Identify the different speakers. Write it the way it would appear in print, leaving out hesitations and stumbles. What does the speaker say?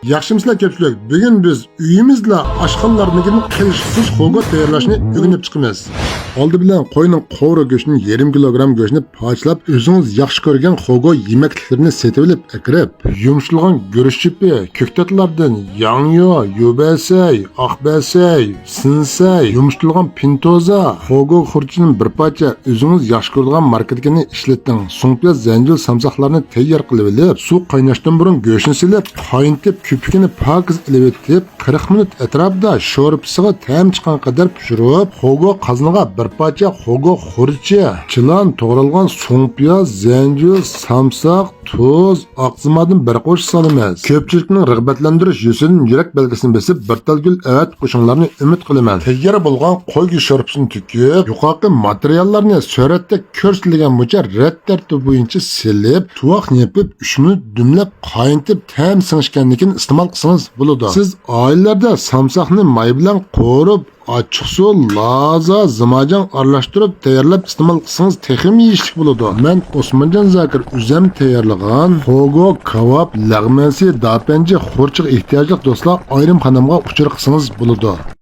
Speaker 1: Yaxshimizlar ko'pchilik. Bugun biz uyimizda oshxonalarnikining qilishsiz xo'go tayyorlashni o'rganib chiqamiz. Oldi bilan qo'yning qo'vra go'shtini 1,5 kilogramm go'shtni parchalab, o'zingiz yaxshi ko'rgan xo'go yemekliklarini setib olib, akirib, yumshatilgan go'sht chipi, ko'ktatlardan yangyo, yubasay, oqbasay, sinsay, yumshatilgan pintoza, xo'go xurchining bir parcha o'zingiz yaxshi ko'rgan marketini ishlating. So'ng zanjil samsoqlarni tayyor qilib olib, suv qaynashdan burun go'shtni silib, qaynatib köpükini pakiz ilib 40 minut atrofida sho'rpisiga tam chiqqan qadar pishirib, xo'go qazniga bir parcha xo'go xurchi, chilan to'g'ralgan so'ng piyoz, zanjil, samsoq, tuz, oqzimadan bir qo'sh solamiz. Ko'pchilikning rag'batlantirish yusidan yurak belgisini besib, bir talgul avat qo'shinlarni umid qilaman. Tayyor bo'lgan qo'y go'sht sho'rpisini to'kib, yuqorqi materiallarni suratda ko'rsatilgan bo'yicha rad tartibi bo'yicha silib, tuvoq yepib 3 minut dumlab qaynatib tam singishganligidan iste'mol qilsangiz bo'ladi. Siz oilalarda samsoqni may bilan qo'rib, ochiq suv, laza, zimajan aralashtirib tayyorlab iste'mol qilsangiz texmi yeyishlik bo'ladi. Men Osmonjon Zakir o'zim tayyorlagan xo'go, kavob, lag'masi, dapanji, xurchiq ehtiyojli do'stlar ayrim xonamga uchur qilsangiz bo'ladi.